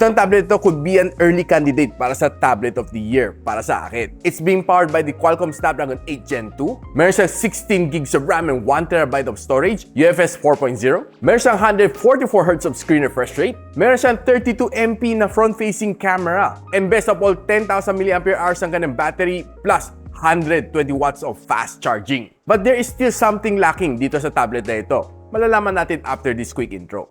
Itong tablet ito could be an early candidate para sa tablet of the year para sa akin. It's being powered by the Qualcomm Snapdragon 8 Gen 2. Meron siyang 16 gigs of RAM and 1TB of storage, UFS 4.0. Meron siyang 144Hz of screen refresh rate. Meron siyang 32MP na front-facing camera. And best of all, 10,000 mAh ang kanyang battery plus 120 watts of fast charging. But there is still something lacking dito sa tablet na ito. Malalaman natin after this quick intro.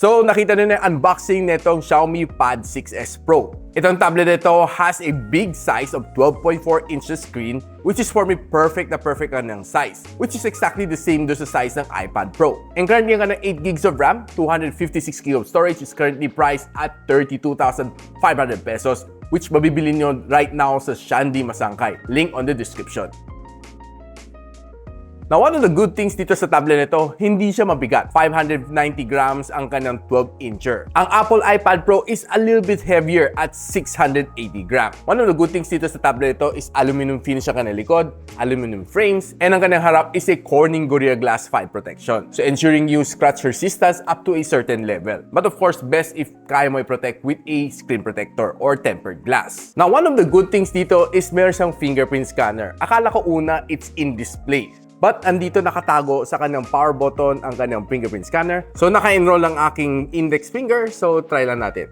So, nakita nyo na yung unboxing nitong Xiaomi Pad 6s Pro. Itong tablet nito has a big size of 12.4 inches screen, which is for me perfect na ng size, which is exactly the same do sa size ng iPad Pro. And currently yung 8 gigs of RAM, 256 GB of storage is currently priced at 32,500 pesos, which mabibili nyo right now sa Shandy Masangkay. Link on the description. Now, one of the good things dito sa tablet nito, hindi siya mabigat. 590 grams ang kanyang 12-incher. Ang Apple iPad Pro is a little bit heavier at 680 grams. One of the good things dito sa tablet nito is aluminum finish ang kanyang likod, aluminum frames, and ang kanyang harap is a Corning Gorilla Glass 5 protection. So, ensuring you scratch resistance up to a certain level. But of course, best if kaya mo i-protect with a screen protector or tempered glass. Now, one of the good things dito is meron siyang fingerprint scanner. Akala ko una, it's in display. But andito nakatago sa kanyang power button ang kanyang fingerprint scanner. So naka-enroll ang aking index finger. So try lang natin.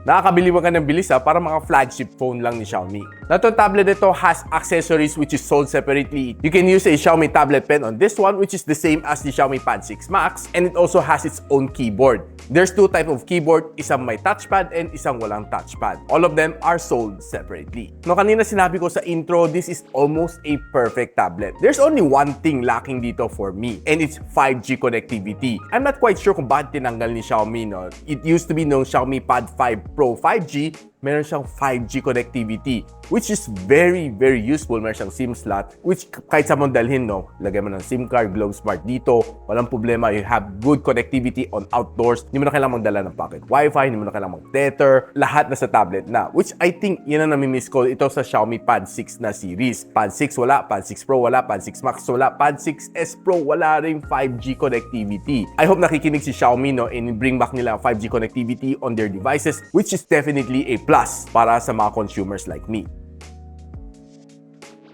Nakakabili mo ka ng bilis para mga flagship phone lang ni Xiaomi. Now, itong tablet nito has accessories which is sold separately. You can use a Xiaomi tablet pen on this one, which is the same as the Xiaomi Pad 6 Max, and it also has its own keyboard. There's two types of keyboard, isang may touchpad and isang walang touchpad. All of them are sold separately. No, kanina sinabi ko sa intro, this is almost a perfect tablet. There's only one thing lacking dito for me, and it's 5G connectivity. I'm not quite sure kung bakit tinanggal ni Xiaomi, no? It used to be nung Xiaomi Pad 5 Pro 5G, meron siyang 5G connectivity, which is very, very useful. Meron siyang SIM slot, which kahit sa mong dalhin, no, lagay mo ng SIM card, Globe Smart dito, walang problema. You have good connectivity on outdoors. Hindi mo na kailangan magdala ng pocket Wi-Fi, hindi mo na kailangan mag-tether. Lahat na sa tablet na, which I think yun ang namimiss ko ito sa Xiaomi Pad 6 na series. Pad 6 wala, Pad 6 Pro wala, Pad 6 Max wala, Pad 6s Pro wala rin 5G connectivity. I hope nakikinig si Xiaomi, no, and bring back nila 5G connectivity on their devices, which is definitely a plus para sa mga consumers like me.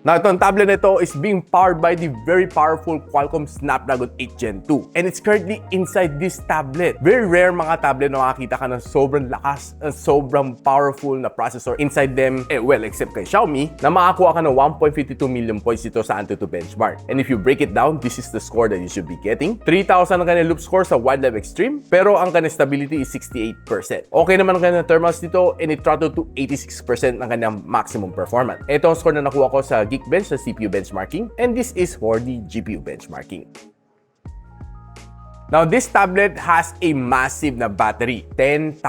Now, itong tablet na ito is being powered by the very powerful Qualcomm Snapdragon 8 Gen 2. And it's currently inside this tablet. Very rare mga tablet na makakita ka ng sobrang lakas at sobrang powerful na processor inside them. Well, except kay Xiaomi, na makakuha ka ng 1.52 million points dito sa Antutu benchmark. And if you break it down, this is the score that you should be getting. 3,000 ang kanyang loop score sa Wildlife Extreme, pero ang kanyang stability is 68%. Okay naman ang kanyang thermals dito, and it throttled to 86% ng kanyang maximum performance. Ito ang score na nakuha ko sa Geekbench sa CPU benchmarking, and this is for the GPU benchmarking. Now, this tablet has a massive na battery, 10,000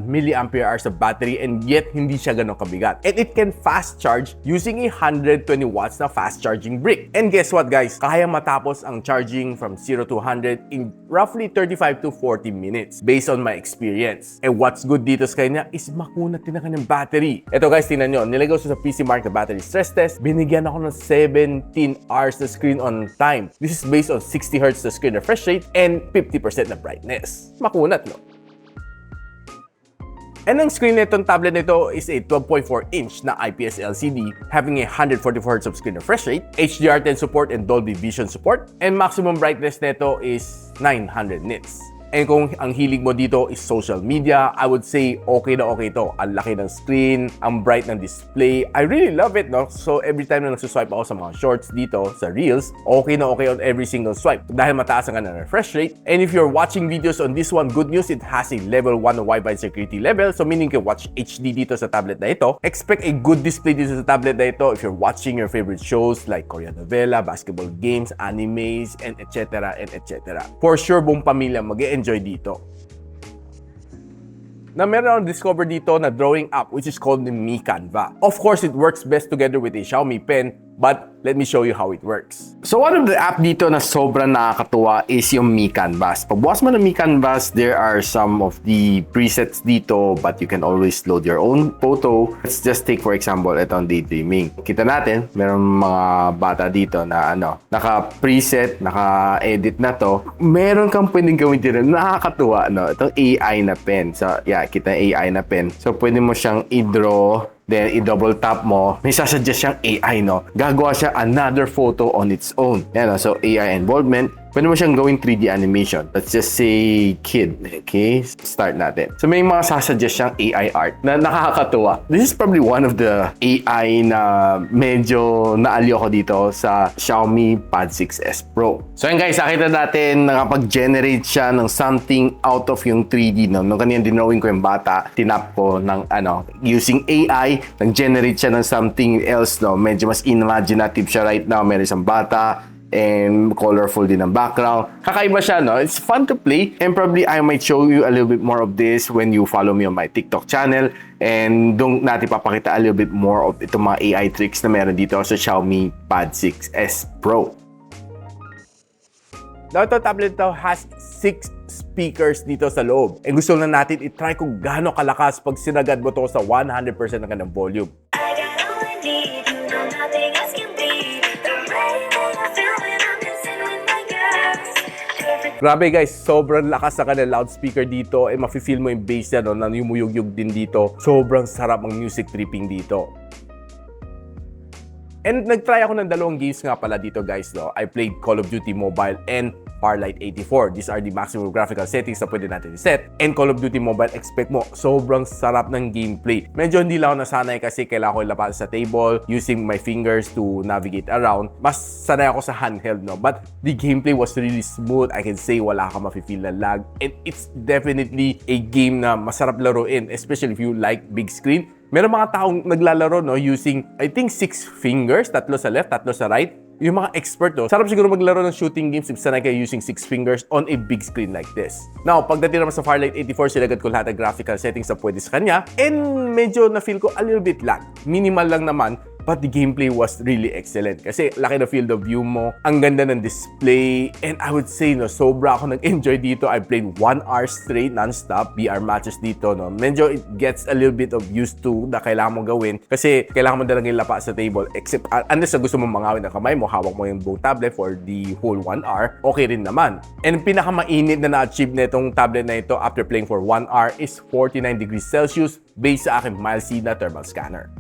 mAh of battery, and yet hindi siya ganun kabigat. And it can fast charge using a 120 watts na fast charging brick. And guess what, guys? Kaya matapos ang charging from 0 to 100 in roughly 35 to 40 minutes based on my experience. And what's good dito sa kanya is makunat din ang kanyang battery. Ito guys, tingnan nyo, nilagay ko sa PC Mark na battery stress test, binigyan ako ng 17 hours na screen on time. This is based on 60 Hz na screen refresh rate and 50% na brightness. Makunat, no? And ang screen nitong tablet nito is a 12.4-inch na IPS LCD having a 144Hz of screen refresh rate, HDR10 support and Dolby Vision support, and maximum brightness nito is 900 nits. And kung ang hilig mo dito is social media, I would say okay na okay to. Ang laki ng screen, ang bright ng display. I really love it, no? So every time na nagsuswipe ako sa mga shorts dito, sa Reels, okay na okay on every single swipe. Dahil mataas ang refresh rate. And if you're watching videos on this one, good news, it has a level 1 of Wi-Fi security level. So meaning you can watch HD dito sa tablet na ito. Expect a good display dito sa tablet na ito if you're watching your favorite shows like Korean novela, basketball games, animes, and etc. and etc. For sure, buong pamilya mag-e-enjoy dito. Na meron akong discover dito na drawing app which is called the Mi Canva. Of course, it works best together with a Xiaomi pen, but let me show you how it works. So one of the app dito na sobrang nakakatuwa is yung Mi Canvas. Pagbukas mo ng Mi Canvas, there are some of the presets dito, but you can always load your own photo. Let's just take for example, itong daydreaming. Kita natin, meron mga bata dito na naka-preset, naka-edit na to. Meron kang pwedeng gawin dito na nakakatuwa, no? Itong AI na pen. So yeah, kita AI na pen. So pwede mo siyang i-draw, then i-double tap mo, may sasuggest siyang AI, no? Gagawa siya another photo on its own. Yan, no? So AI involvement. Pwede mo siyang gawing 3D animation. Let's just say kid. Okay? Start natin. So may mga sasuggest siyang AI art na nakakatuwa. This is probably one of the AI na medyo naaliw ko dito sa Xiaomi Pad 6s Pro. So yan guys, nakita natin nakapag-generate siya ng something out of yung 3D. No? Nung kanina dinrawing ko yung bata, tinap ko ng using AI, nag-generate siya ng something else. No? Medyo mas imaginative siya right now. Meron isang bata, and colorful din ang background. Kakaiba siya, no? It's fun to play, and probably I might show you a little bit more of this when you follow me on my TikTok channel, and doon natin papakita a little bit more of itong mga AI tricks na meron dito sa Xiaomi Pad 6s Pro. Now, ito tablet ito has 6 speakers dito sa loob. And gusto na natin i-try kung gaano kalakas pag sinagad mo to sa 100% ng kanyang volume. Grabe guys, sobrang lakas sa kanilang loudspeaker dito. Mafe-feel mo yung bass yan, no? Na yumuyug-yug din dito. Sobrang sarap ang music tripping dito. And nag-try ako ng dalawang games nga pala dito guys, no? I played Call of Duty Mobile and Farlight 84. These are the maximum graphical settings na pwede natin i-set. And Call of Duty Mobile, expect mo, sobrang sarap ng gameplay. Medyo hindi lang ako nasanay kasi kailangan ko ilapad sa table using my fingers to navigate around. Mas sanay ako sa handheld, no? But the gameplay was really smooth. I can say wala ka mafe-feel na lag. And it's definitely a game na masarap laruin, especially if you like big screen. Meron mga taong naglalaro, no, using, I think, 6 fingers. 3 sa left, 3 sa right. Yung mga expert, no, sarap siguro maglaro ng shooting games if sanay kayo using 6 fingers on a big screen like this. Now, pagdating naman sa Farlight 84, silagad ko lahat ng graphical settings na pwede sa kanya. And medyo na-feel ko a little bit lag. Minimal lang naman. But the gameplay was really excellent. Kasi laki na field of view mo, ang ganda ng display, and I would say, no, sobra ako nag-enjoy dito. I played 1 hour straight, non-stop, VR matches dito, no. Medyo it gets a little bit of used to na kailangan mo gawin. Kasi kailangan mo talagang ilapa sa table, except unless na gusto mo mangawin ng kamay mo, hawak mo yung buong tablet for the whole 1 hour, okay rin naman. And pinakamainit na na-achieve na itong tablet na ito after playing for 1 hour is 49 degrees Celsius based sa aking mild-C na thermal scanner.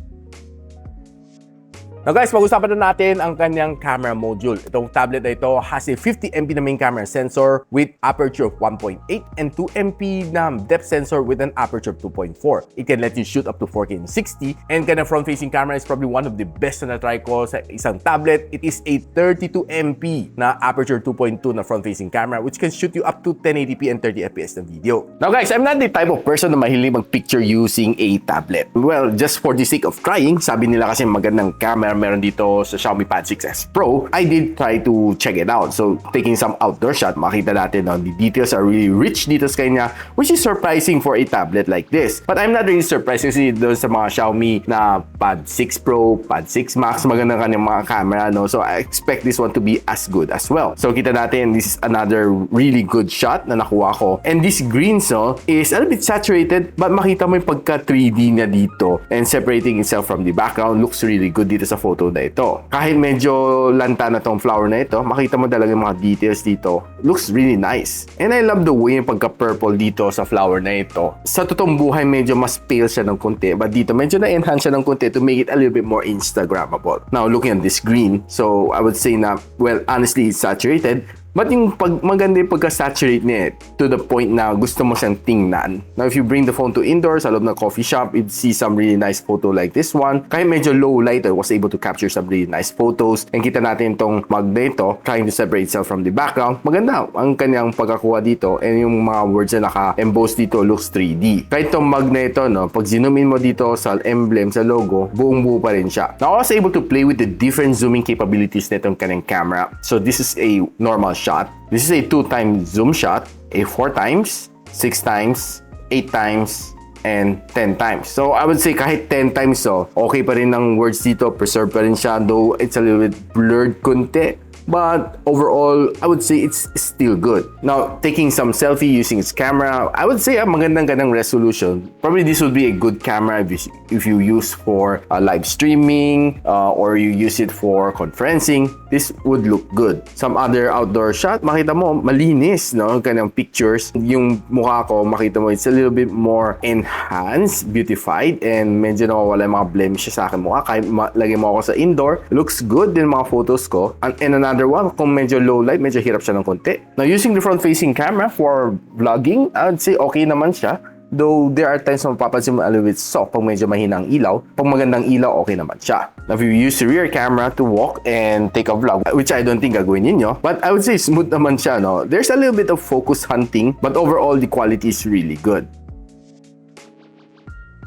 Now guys, pag-usapan na natin ang kanyang camera module. Itong tablet na ito has a 50MP na main camera sensor with aperture of 1.8 and 2MP na depth sensor with an aperture of 2.4. It can let you shoot up to 4K in 60, and kanyang front-facing camera is probably one of the best na na-try ko sa isang tablet. It is a 32MP na aperture 2.2 na front-facing camera which can shoot you up to 1080p and 30fps na video. Now guys, I'm not the type of person na mahilig mag-picture using a tablet. Well, just for the sake of trying, sabi nila kasi magandang camera meron dito sa Xiaomi Pad 6s Pro, I did try to check it out. So, taking some outdoor shot, makita natin the details are really rich dito sa kanya, which is surprising for a tablet like this. But I'm not really surprised kasi doon sa mga Xiaomi na Pad 6 Pro, Pad 6 Max, maganda kanyang mga camera, no? So, I expect this one to be as good as well. So, kita natin, this is another really good shot na nakuha ko. And this green, so, is a little bit saturated, but makita mo yung pagka 3D niya dito and separating itself from the background. Looks really good dito sa photo na ito. Kahit medyo lanta na tong flower na ito, makita mo talaga yung mga details dito. Looks really nice. And I love the way yung pagka-purple dito sa flower na ito. Sa totoong buhay, medyo mas pale siya ng konti. But dito, medyo na-enhance siya ng konti to make it a little bit more Instagrammable. Now, looking at this green, so I would say na, well, honestly, it's saturated. But yung maganda yung pagka-saturate niya to the point na gusto mo siyang tingnan. Now, if you bring the phone to indoors, sa loob ng coffee shop, you'd see some really nice photo like this one. Kahit medyo low light, I was able to capture some really nice photos. And kita natin itong mug na ito, trying to separate itself from the background. Maganda ang kanyang pagkakuha dito, and yung mga words na naka-emboss dito looks 3D. Kahit itong mug na ito, no, pag zoom in mo dito sa emblem, sa logo, buong-buo pa rin siya. Now, I was able to play with the different zooming capabilities na itong kanyang camera. So, this is a normal shot. This is a 2x zoom shot, a 4x, 6x, 8x, and 10x. So, I would say kahit 10x okay pa rin ang words dito, preserve pa rin siya, though it's a little bit blurred konti. But overall, I would say it's still good. Now, taking some selfie using its camera, I would say magandang resolution. Probably this would be a good camera if you use for live streaming or you use it for conferencing. This would look good. Some other outdoor shot, makita mo, malinis, no? Kanyang pictures. Yung mukha ko, makita mo, it's a little bit more enhanced, beautified, and medyo nawawala yung mga blemishes sa akin mukha. Kahit lagay mo ako sa indoor, looks good din mga photos ko. And another one, kung medyo low light, medyo hirap siya ng konti. Now, using the front-facing camera for vlogging, I would say okay naman siya. Though, there are times na mapapansin mo a little bit soft pag medyo mahina ang ilaw. Pag magandang ilaw, okay naman siya. Now, if you use the rear camera to walk and take a vlog, which I don't think gagawin ninyo, but I would say smooth naman siya, no? There's a little bit of focus hunting, but overall, the quality is really good.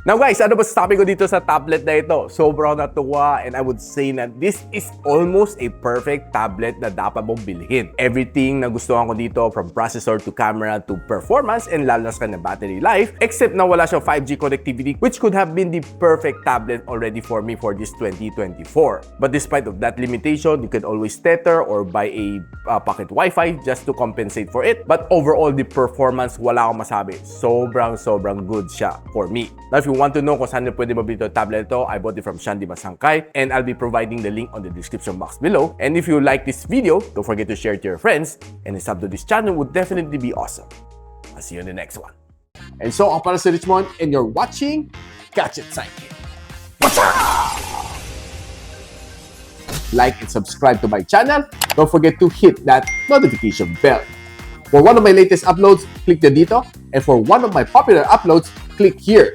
Now guys, ano ba sasabi ko dito sa tablet na ito? Sobrang natuwa, and I would say na this is almost a perfect tablet na dapat mong bilhin. Everything na gustuhan ko dito, from processor to camera to performance, and lalo na sa kanyang battery life, except na wala siyang 5G connectivity, which could have been the perfect tablet already for me for this 2024. But despite of that limitation, you can always tether or buy a pocket Wi-Fi just to compensate for it. But overall, the performance, wala akong masabi. Sobrang good siya for me. Now, if you want to know kung saan pwede mabili ito tablet ito, I bought it from Shandy Masangkay, and I'll be providing the link on the description box below. And if you like this video, don't forget to share it to your friends, and sub to this channel would definitely be awesome. I'll see you in the next one. And so, ako para si Richmond, and you're watching Gadget Sidekick. What's up? Like and subscribe to my channel. Don't forget to hit that notification bell. For one of my latest uploads, click the dito, and for one of my popular uploads, click here.